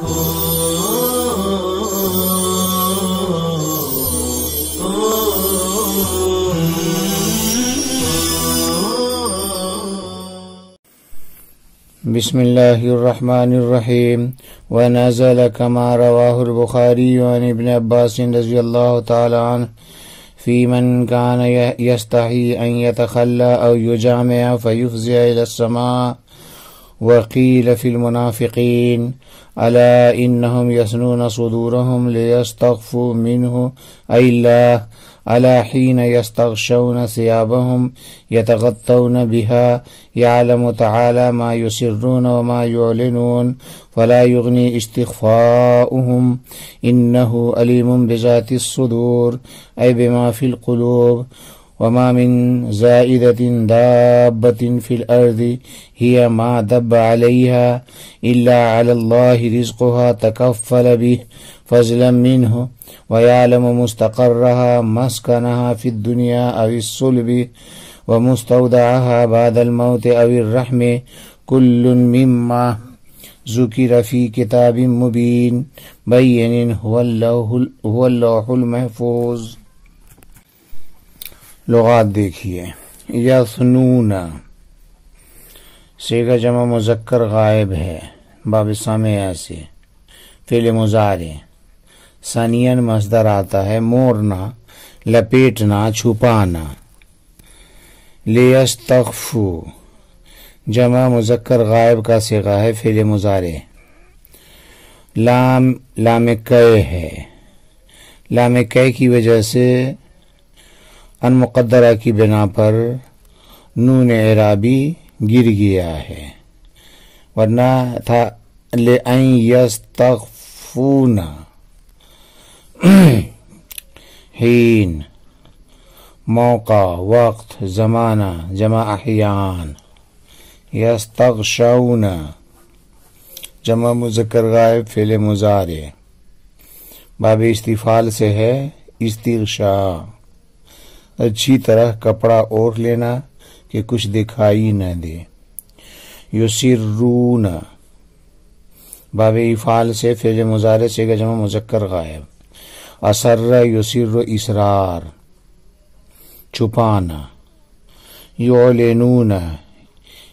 بسم اللہ الرحمن الرحیم ونزل كما رواه البخاری عن ابن عباس رضی اللہ تعالی عنہ في من كان يستحي أن يتخلى أو يجامع فيفزع إلى السماء وقيل في المنافقين ألا إنهم يثنون صدورهم ليستخفوا منه أي الله ألا حين يستغشون ثيابهم يتغطون بها يعلم تعالى ما يسرون وما يعلنون فلا يغني استخفاؤهم إنه أليم بذات الصدور أي بما في القلوب وما من زائدة دابة في الأرض هي ما دب عليها إلا على الله رزقها تكفل به فضلا منه ويعلم مستقرها مسكنها في الدنيا أو الصلب ومستودعها بعد الموت أو الرحم كل مما ذكر في كتاب مبين بين هو اللوح المحفوظ۔ لغات دیکھیے، یثنون صیغہ جمع مذکر غائب ہے باب سامع سے، فعل مضارع، ثانیاً مصدر آتا ہے موڑنا، لپیٹنا، چھپانا۔ لیستخفو جمع مذکر غائب کا صیغہ ہے فعل مضارع، لام کئے ہے، لام کئے کی وجہ سے ان مقدرہ کی بنا پر نون اعرابی گر گیا ہے، ورنہ تھا لئن یستخفون، حین موقع، وقت، زمانہ، جمع احیان۔ یستغشون جمع مذکر غائب فعل مضارع، باب استفعال سے ہے استغشاء، اچھی طرح کپڑا اوڑھ لینا کہ کچھ دکھائی نہ دے۔ یسرون باب افعال سے فعل مضارع سے جمع مذکر غائب، اسر یسر اسرار، چھپانا۔ یعلنون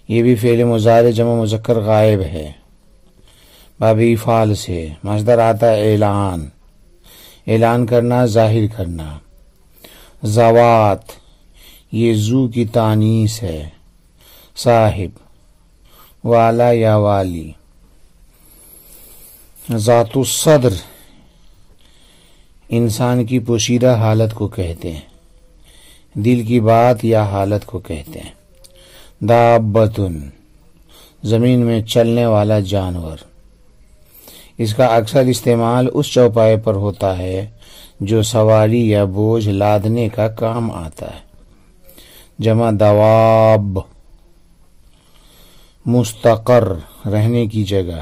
یہ بھی فعل مضارع جمع مذکر غائب ہے، باب افعال سے، مصدر آتا ہے اعلان، اعلان کرنا، ظاہر کرنا۔ ذوات یہ ذو کی تانیث ہے، صاحب، والا یا والی۔ ذات الصدر انسان کی پوشیدہ حالت کو کہتے ہیں، دل کی بات یا حالت کو کہتے ہیں۔ دابتن زمین میں چلنے والا جانور، اس کا اکثر استعمال اس چوپائے پر ہوتا ہے جو سواری یا بوجھ لادنے کا کام آتا ہے، جمع دواب۔ مستقر رہنے کی جگہ،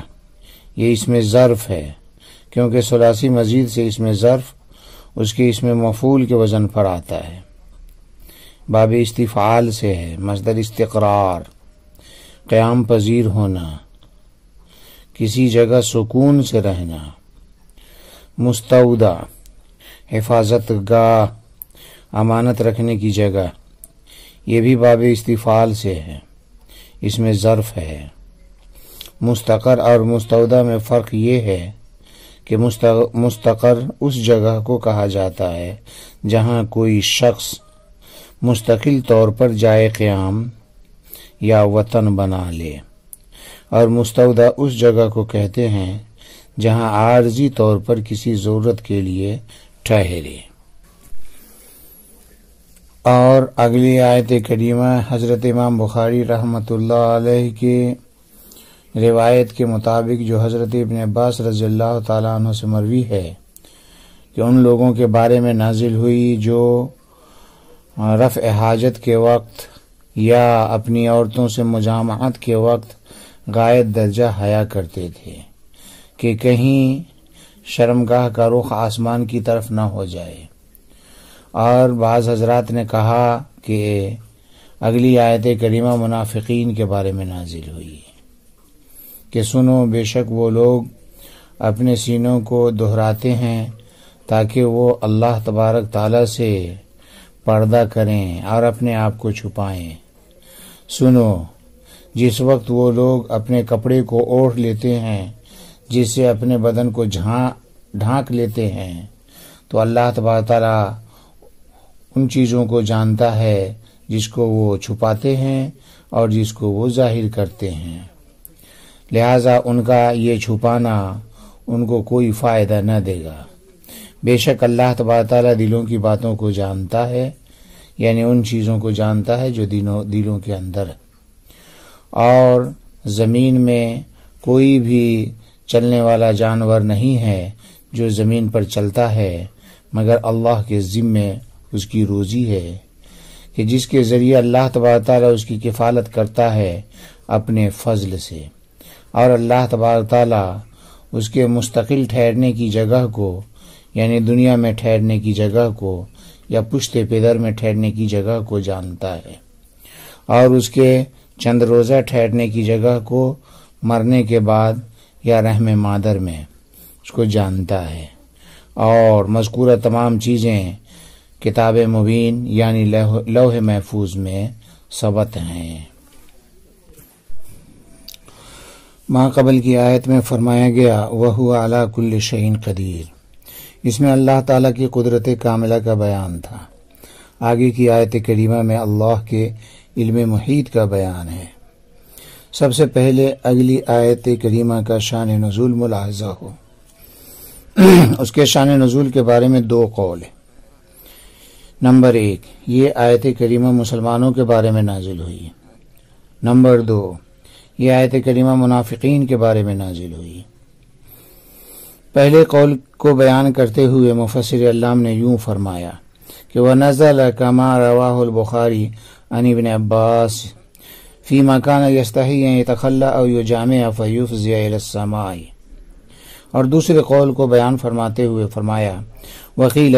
یہ اس میں ظرف ہے کیونکہ ثلاثی مزید سے اس میں ظرف اس کے اس میں مفعول کے وزن پر آتا ہے، باب استفعال سے ہے، مصدر استقرار، قیام پذیر ہونا، کسی جگہ سکون سے رہنا۔ مستودع حفاظت گاہ، امانت رکھنے کی جگہ، یہ بھی باب استفعال سے ہے، اس میں ظرف ہے۔ مستقر اور مستودع میں فرق یہ ہے کہ مستقر اس جگہ کو کہا جاتا ہے جہاں کوئی شخص مستقل طور پر جائے قیام یا وطن بنا لے، اور مستودع اس جگہ کو کہتے ہیں جہاں عارضی طور پر کسی ضرورت کے لیے ٹھہرے۔ اور اگلی آیت کریمہ حضرت امام بخاری رحمۃ اللہ علیہ کی روایت کے مطابق جو حضرت ابن عباس رضی اللہ تعالیٰ عنہ سے مروی ہے کہ ان لوگوں کے بارے میں نازل ہوئی جو رفع حاجت کے وقت یا اپنی عورتوں سے مجامعت کے وقت غائب درجہ حیا کرتے تھے کہ کہیں شرمگاہ کا رخ آسمان کی طرف نہ ہو جائے۔ اور بعض حضرات نے کہا کہ اگلی آیت کریمہ منافقین کے بارے میں نازل ہوئی کہ سنو بے شک وہ لوگ اپنے سینوں کو دہراتے ہیں تاکہ وہ اللہ تبارک تعالیٰ سے پردہ کریں اور اپنے آپ کو چھپائیں۔ سنو، جس وقت وہ لوگ اپنے کپڑے کو اوڑھ لیتے ہیں، جس سے اپنے بدن کو ڈھانک لیتے ہیں، تو اللہ تبارک تعالیٰ ان چیزوں کو جانتا ہے جس کو وہ چھپاتے ہیں اور جس کو وہ ظاہر کرتے ہیں، لہذا ان کا یہ چھپانا ان کو کوئی فائدہ نہ دے گا۔ بے شک اللہ تبارک تعالیٰ دلوں کی باتوں کو جانتا ہے، یعنی ان چیزوں کو جانتا ہے جو دلوں کے اندر ہے، اور زمین میں کوئی بھی چلنے والا جانور نہیں ہے جو زمین پر چلتا ہے مگر اللہ کے ذمے اس کی روزی ہے، کہ جس کے ذریعے اللہ تبارک تعالیٰ اس کی کفالت کرتا ہے اپنے فضل سے، اور اللہ تبارک تعالیٰ اس کے مستقل ٹھہرنے کی جگہ کو، یعنی دنیا میں ٹھہرنے کی جگہ کو یا پشت پدر میں ٹھہرنے کی جگہ کو جانتا ہے، اور اس کے چند روزہ ٹھہرنے کی جگہ کو مرنے کے بعد یا رحم مادر میں اس کو جانتا ہے، اور مذکورہ تمام چیزیں کتاب مبین یعنی لوح محفوظ میں ثبت ہیں۔ ماں قبل کی آیت میں فرمایا گیا وَهُوَ عَلَى كُلِّ شَيْءٍ قَدِيرٌ، اس میں اللہ تعالیٰ کی قدرت کاملہ کا بیان تھا۔ آگے کی آیت کریمہ میں اللہ کے علم محیط کا بیان ہے۔ سب سے پہلے اگلی آیت کریمہ کا شان نزول ملاحظہ ہو۔ اس کے شان نزول کے بارے میں دو قول ہیں۔ نمبر 1، یہ آیت کریمہ مسلمانوں کے بارے میں نازل ہوئی۔ نمبر 2، یہ آیت کریمہ منافقین کے بارے میں نازل ہوئی۔ پہلے قول کو بیان کرتے ہوئے مفسر علام نے یوں فرمایا کہ وَنَزَلَ كَمَا رَوَاهُ الْبُخَارِي عن ابن عباس فِيمَا كَانَ يَسْتَحِي أَن يَتَخَلَّأَ أَوْ يُجَامِعَ فَيُفْزِعَ إِلَى السَّمَاءِ، اور دوسرے قول کو بیان فرماتے ہوئے فرمایا وَقِيلَ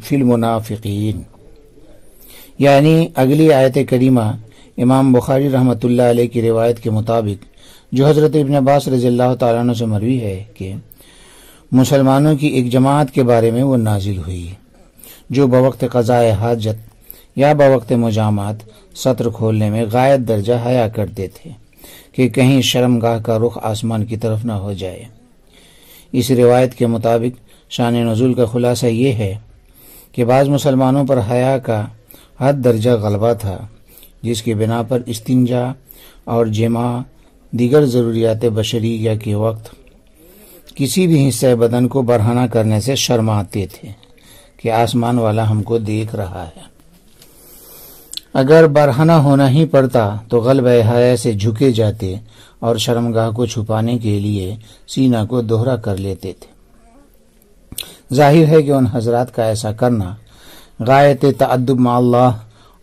فِي الْمُنَافِقِينَ، یعنی اگلی آیت کریمہ امام بخاری رحمۃ اللہ علیہ کی روایت کے مطابق جو حضرت ابن عباس رضی اللہ تعالیٰ عنہ سے مروی ہے کہ مسلمانوں کی ایک جماعت کے بارے میں وہ نازل ہوئی جو بوقت قضائے حاجت یا بوقت مجامعت سطر کھولنے میں غائب درجہ حیا کرتے تھے کہ کہیں شرمگاہ کا رخ آسمان کی طرف نہ ہو جائے۔ اس روایت کے مطابق شان نزول کا خلاصہ یہ ہے کہ بعض مسلمانوں پر حیا کا حد درجہ غلبہ تھا، جس کی بنا پر استنجا اور جماع دیگر ضروریات بشریہ کے وقت کسی بھی حصہ بدن کو برہنہ کرنے سے شرماتے تھے کہ آسمان والا ہم کو دیکھ رہا ہے۔ اگر برہنہ ہونا ہی پڑتا تو غلبہ حیا سے جھکے جاتے اور شرمگاہ کو چھپانے کے لیے سینہ کو دوہرا کر لیتے تھے۔ ظاہر ہے کہ ان حضرات کا ایسا کرنا غایت تعدب مع اللہ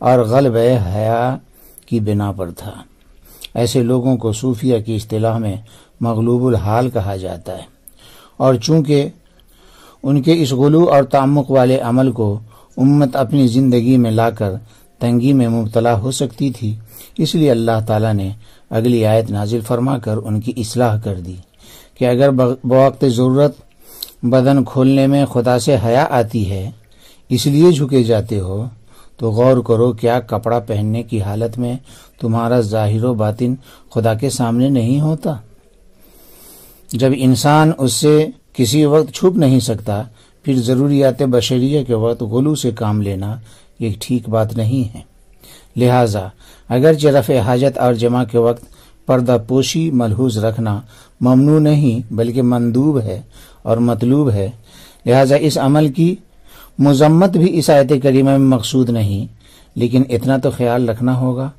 اور غلبہ حیا کی بنا پر تھا۔ ایسے لوگوں کو صوفیہ کی اصطلاح میں مغلوب الحال کہا جاتا ہے، اور چونکہ ان کے اس غلو اور تعمق والے عمل کو امت اپنی زندگی میں لا کر تنگی میں مبتلا ہو سکتی تھی، اس لیے اللہ تعالیٰ نے اگلی آیت نازل فرما کر ان کی اصلاح کر دی کہ اگر بوقت ضرورت بدن کھولنے میں خدا سے حیا آتی ہے اس لیے جھکے جاتے ہو تو غور کرو کیا کپڑا پہننے کی حالت میں تمہارا ظاہر و باطن خدا کے سامنے نہیں ہوتا؟ جب انسان اس سے کسی وقت چھپ نہیں سکتا پھر ضروریات بشریہ کے وقت غلو سے کام لینا ایک ٹھیک بات نہیں ہے۔ لہٰذا اگرچہ رفع حاجت اور جمع کے وقت پردہ پوشی ملحوظ رکھنا ممنوع نہیں بلکہ مندوب ہے اور مطلوب ہے، لہٰذا اس عمل کی مذمت بھی اس آیت کریمہ میں مقصود نہیں، لیکن اتنا تو خیال رکھنا ہوگا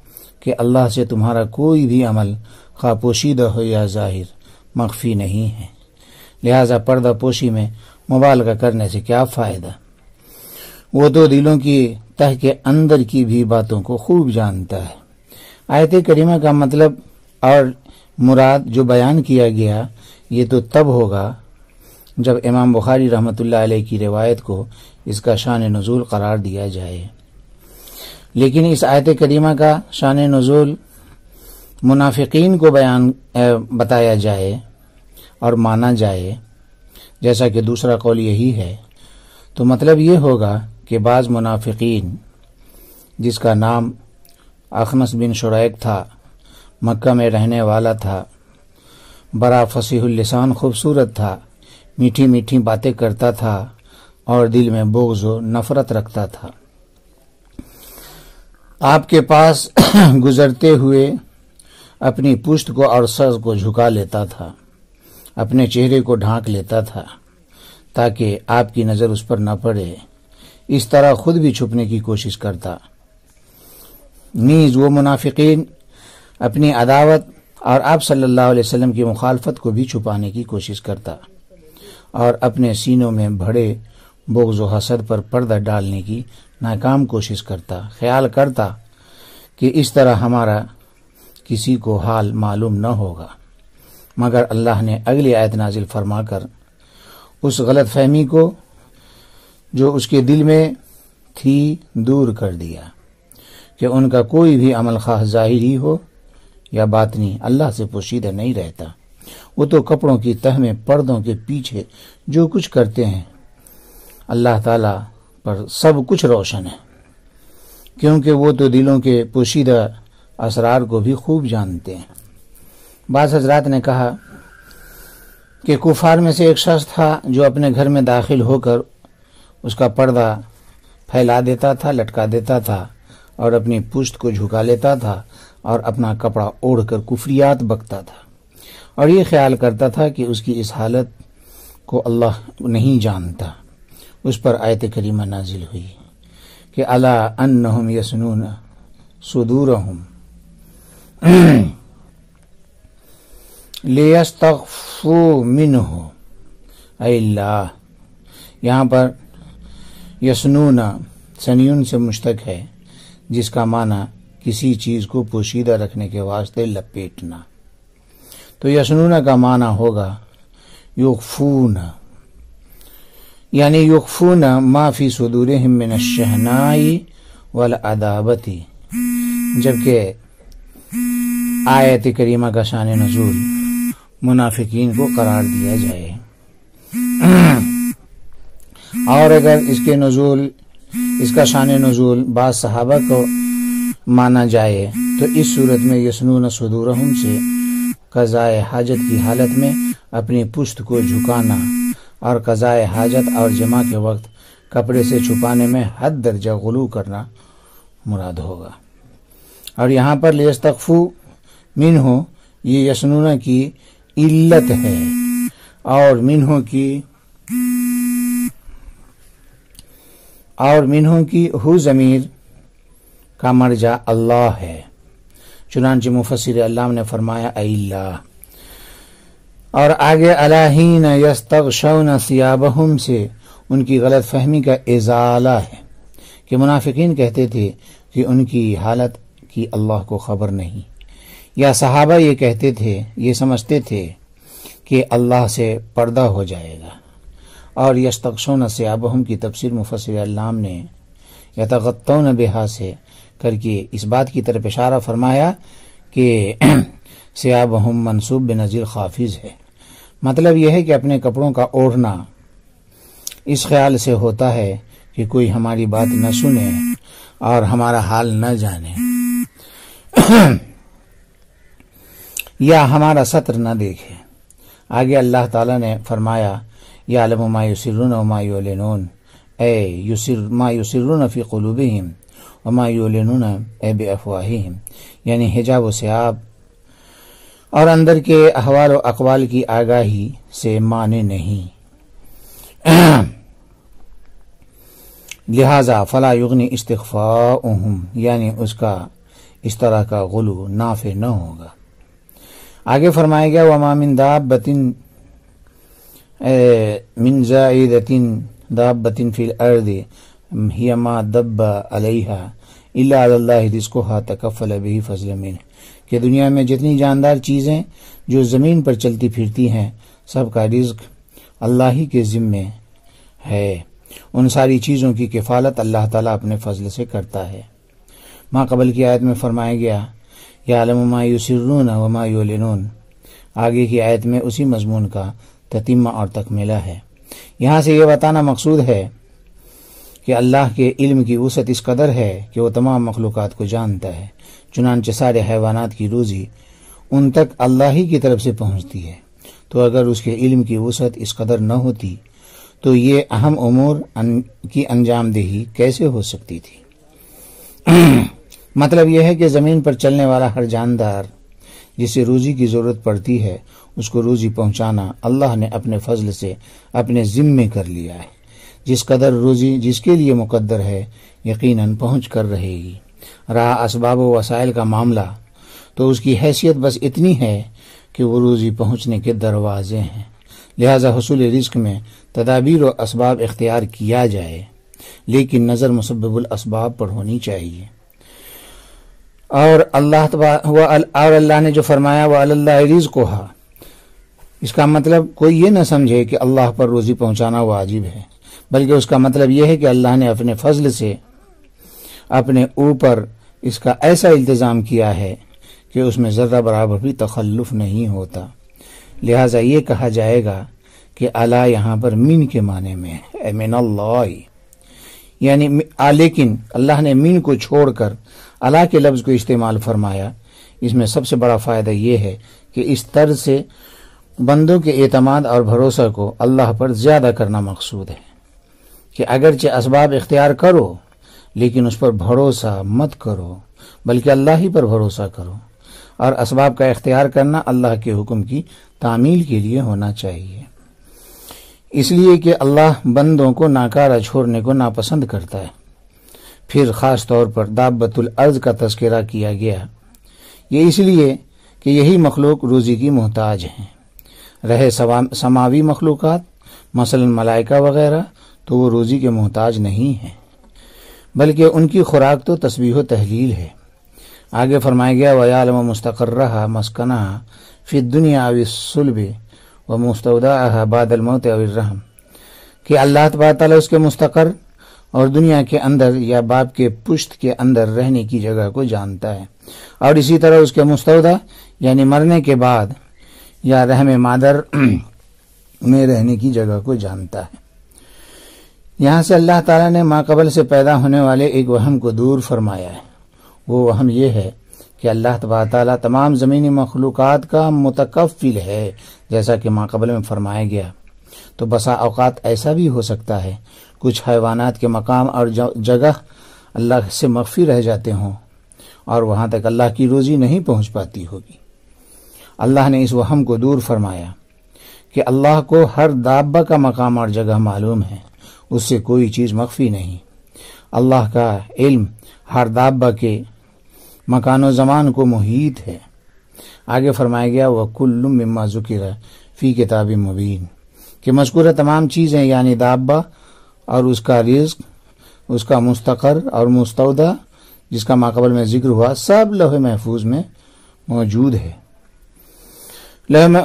کہ اللہ سے تمہارا کوئی بھی عمل خواہ پوشیدہ ہو یا ظاہر مخفی نہیں ہے، لہٰذا پردہ پوشی میں مبالغہ کرنے سے کیا فائدہ؟ وہ تو دلوں کی تہ کے اندر کی بھی باتوں کو خوب جانتا ہے۔ آیت کریمہ کا مطلب اور مراد جو بیان کیا گیا یہ تو تب ہوگا جب امام بخاری رحمۃ اللہ علیہ کی روایت کو اس کا شان نزول قرار دیا جائے، لیکن اس آیت کریمہ کا شان نزول منافقین کو بتایا جائے اور مانا جائے، جیسا کہ دوسرا قول یہی ہے، تو مطلب یہ ہوگا کہ بعض منافقین، جس کا نام اخنس بن شریک تھا، مکہ میں رہنے والا تھا، بڑا فصیح اللسان خوبصورت تھا، میٹھی میٹھی باتیں کرتا تھا اور دل میں بغض و نفرت رکھتا تھا، آپ کے پاس گزرتے ہوئے اپنی پشت کو اور سر کو جھکا لیتا تھا، اپنے چہرے کو ڈھانک لیتا تھا تاکہ آپ کی نظر اس پر نہ پڑے، اس طرح خود بھی چھپنے کی کوشش کرتا۔ نیز وہ منافقین اپنی عداوت اور آپ صلی اللہ علیہ وسلم کی مخالفت کو بھی چھپانے کی کوشش کرتا اور اپنے سینوں میں بڑے بغض و حسد پر پردہ ڈالنے کی ناکام کوشش کرتا، خیال کرتا کہ اس طرح ہمارا کسی کو حال معلوم نہ ہوگا، مگر اللہ نے اگلی آیت نازل فرما کر اس غلط فہمی کو جو اس کے دل میں تھی دور کر دیا کہ ان کا کوئی بھی عمل خواہ ظاہری ہو یا باطنی اللہ سے پوشیدہ نہیں رہتا، وہ تو کپڑوں کی تہ میں پردوں کے پیچھے جو کچھ کرتے ہیں اللہ تعالی پر سب کچھ روشن ہے، کیونکہ وہ تو دلوں کے پوشیدہ اسرار کو بھی خوب جانتے ہیں۔ بعض حضرات نے کہا کہ کفار میں سے ایک شخص تھا جو اپنے گھر میں داخل ہو کر اس کا پردہ پھیلا دیتا تھا، لٹکا دیتا تھا اور اپنی پشت کو جھکا لیتا تھا اور اپنا کپڑا اوڑھ کر کفریات بکتا تھا، اور یہ خیال کرتا تھا کہ اس کی اس حالت کو اللہ نہیں جانتا۔ اس پر آیت کریمہ نازل ہوئی کہ الا انہم یسنون صدورہم لیستخفوا منہ، اے اللہ، یہاں پر یسنون سنیون سے مشتق ہے، جس کا معنی کسی چیز کو پوشیدہ رکھنے کے واسطے لپیٹنا، تو یسنون کا معنی ہوگا یخفون، یعنی یخفون ما فی صدورہم من الشحنائی والعداوت، جبکہ آیت کریمہ کا شان نزول منافقین کو قرار دیا جائے، اور اگر اس کا شان نزول بعض صحابہ کو مانا جائے تو اس صورت میں یسنون صدورہم سے قضائے حاجت کی حالت میں اپنی پشت کو جھکانا اور قضائے حاجت اور جمع کے وقت کپڑے سے چھپانے میں حد درجہ غلو کرنا مراد ہوگا۔ اور یہاں پر لیستخفوا منہ، یہ یسنون کی علت ہے، اور منہ کی ہو ضمیر کا مرجع اللہ ہے، چنانچہ مفسر علام نے فرمایا اے اللہ، اور آگے الہین یستغشون ثیابہم سے ان کی غلط فہمی کا ازالہ ہے کہ منافقین کہتے تھے کہ ان کی حالت کی اللہ کو خبر نہیں، یا صحابہ یہ کہتے تھے، یہ سمجھتے تھے کہ اللہ سے پردہ ہو جائے گا۔ اور یستغشون ثیابہم کی تفسیر مفسر علام نے یتغطون بہا سے کر کے اس بات کی طرف اشارہ فرمایا کہ ثیابہم منصوب بنظیر خافض ہے، مطلب یہ ہے کہ اپنے کپڑوں کا اوڑھنا اس خیال سے ہوتا ہے کہ کوئی ہماری بات نہ سنے اور ہمارا حال نہ جانے یا ہمارا سطر نہ دیکھے۔ آگے اللہ تعالیٰ نے فرمایا یعلم ما یسرون وما یعلنون، اے ما یسرون فی قلوبہم وما یعلنون اے بافواہہم، یعنی حجاب و سیاب اور اندر کے احوال و اقوال کی آگاہی سے مانے نہیں، لہذا فلا یغنی استخفاؤہم، یعنی اس کا اس طرح کا غلو نافع نہ ہوگا۔ آگے فرمایا گیا وما من دابۃ من زائدۃ دابۃ فی الارض ہی ما دب علیہا الا علی اللہ رزقها تکفل به فضلا منہ، کہ دنیا میں جتنی جاندار چیزیں جو زمین پر چلتی پھرتی ہیں سب کا رزق اللہ ہی کے ذمے ہے، ان ساری چیزوں کی کفالت اللہ تعالیٰ اپنے فضل سے کرتا ہے۔ ماں قبل کی آیت میں فرمایا گیا یعلم ما یسرون وما یعلنون، آگے کی آیت میں اسی مضمون کا تتمہ اور تکملہ ہے۔ یہاں سے یہ بتانا مقصود ہے کہ اللہ کے علم کی وسعت اس قدر ہے کہ وہ تمام مخلوقات کو جانتا ہے، چنانچہ سارے حیوانات کی روزی ان تک اللہ ہی کی طرف سے پہنچتی ہے۔ تو اگر اس کے علم کی وسعت اس قدر نہ ہوتی تو یہ اہم امور کی انجام دہی کیسے ہو سکتی تھی؟ مطلب یہ ہے کہ زمین پر چلنے والا ہر جاندار جسے روزی کی ضرورت پڑتی ہے، اس کو روزی پہنچانا اللہ نے اپنے فضل سے اپنے ذمے کر لیا ہے۔ جس قدر روزی جس کے لیے مقدر ہے یقیناً پہنچ کر رہے گی۔ رہا اسباب و وسائل کا معاملہ تو اس کی حیثیت بس اتنی ہے کہ وہ روزی پہنچنے کے دروازے ہیں، لہذا حصول رزق میں تدابیر و اسباب اختیار کیا جائے، لیکن نظر مسبب الاسباب پر ہونی چاہیے۔ اور اللہ نے جو فرمایا وَعَلَى اللَّهِ رِزْقُهَا، اس کا مطلب کوئی یہ نہ سمجھے کہ اللہ پر روزی پہنچانا واجب ہے، بلکہ اس کا مطلب یہ ہے کہ اللہ نے اپنے فضل سے اپنے اوپر اس کا ایسا التزام کیا ہے کہ اس میں ذرہ برابر بھی تخلف نہیں ہوتا، لہٰذا یہ کہا جائے گا کہ الا یہاں پر من کے معنی میں ہے، من اللہ، یعنی لیکن اللہ نے من کو چھوڑ کر الا کے لفظ کو استعمال فرمایا۔ اس میں سب سے بڑا فائدہ یہ ہے کہ اس طرز سے بندوں کے اعتماد اور بھروسہ کو اللہ پر زیادہ کرنا مقصود ہے کہ اگرچہ اسباب اختیار کرو لیکن اس پر بھروسہ مت کرو، بلکہ اللہ ہی پر بھروسہ کرو، اور اسباب کا اختیار کرنا اللہ کے حکم کی تعمیل کے لیے ہونا چاہیے، اس لیے کہ اللہ بندوں کو ناکارہ چھوڑنے کو ناپسند کرتا ہے۔ پھر خاص طور پر دابۃ الارض کا تذکرہ کیا گیا، یہ اس لیے کہ یہی مخلوق روزی کی محتاج ہیں۔ رہے سماوی مخلوقات مثلا ملائکہ وغیرہ تو وہ روزی کے محتاج نہیں ہیں، بلکہ ان کی خوراک تو تسبیح و تحلیل ہے۔ آگے فرمایا گیا وَيَعْلَمُ مُسْتَقَرَّهَا مَسْكَنَهَا فِي الدُّنْيَا أَوِ الصُّلْبِ وَمُسْتَوْدَعَهَا بَعْدَ الْمَوْتِ أَوِ الرَّحْمِ، کہ اللہ تبارک تعالیٰ اس کے مستقر اور دنیا کے اندر یا باپ کے پشت کے اندر رہنے کی جگہ کو جانتا ہے، اور اسی طرح اس کے مستودع یعنی مرنے کے بعد یا رحم مادر میں رہنے کی جگہ کو جانتا ہے۔ یہاں سے اللہ تعالیٰ نے ماقبل سے پیدا ہونے والے ایک وہم کو دور فرمایا ہے۔ وہ وہم یہ ہے کہ اللہ تبارک تعالیٰ تمام زمینی مخلوقات کا متکفل ہے، جیسا کہ ماقبل میں فرمایا گیا۔ تو بسا اوقات ایسا بھی ہو سکتا ہے کچھ حیوانات کے مقام اور جگہ اللہ سے مخفی رہ جاتے ہوں اور وہاں تک اللہ کی روزی نہیں پہنچ پاتی ہوگی۔ اللہ نے اس وہم کو دور فرمایا کہ اللہ کو ہر دابہ کا مقام اور جگہ معلوم ہے، اس سے کوئی چیز مخفی نہیں۔ اللہ کا علم ہر دابہ کے مکان و زمان کو محیط ہے۔ آگے فرمایا گیا وَكُلٌّ مِّمَّا ذُكِرَ فِي كِتَابٍ مُبِينٍ، کہ مذکورہ تمام چیزیں یعنی دابہ اور اس کا رزق، اس کا مستقر اور مستودع جس کا ماقبل میں ذکر ہوا، سب لوح محفوظ میں موجود ہے۔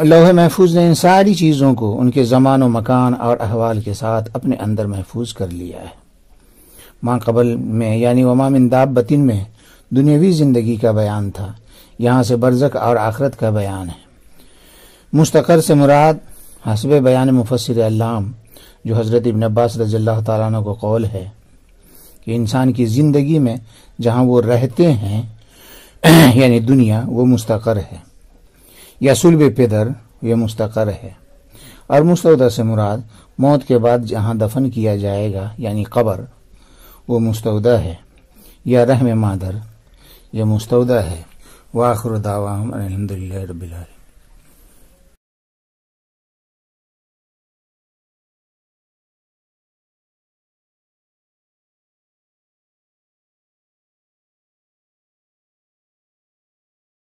لوح محفوظ نے ان ساری چیزوں کو ان کے زمان و مکان اور احوال کے ساتھ اپنے اندر محفوظ کر لیا ہے۔ ماقبل میں یعنی وما من دابۃ میں دنیاوی زندگی کا بیان تھا، یہاں سے برزخ اور آخرت کا بیان ہے۔ مستقر سے مراد حسب بیان مفسر علام جو حضرت ابن عباس رضی اللہ تعالیٰ عنہ کو قول ہے کہ انسان کی زندگی میں جہاں وہ رہتے ہیں یعنی دنیا، وہ مستقر ہے، یا صلب پدر یہ مستقر ہے، اور مستودع سے مراد موت کے بعد جہاں دفن کیا جائے گا یعنی قبر، وہ مستودع ہے، یا رحم مادر یہ مستودع ہے۔ وآخر دعواہم الحمدللہ رب العالمین۔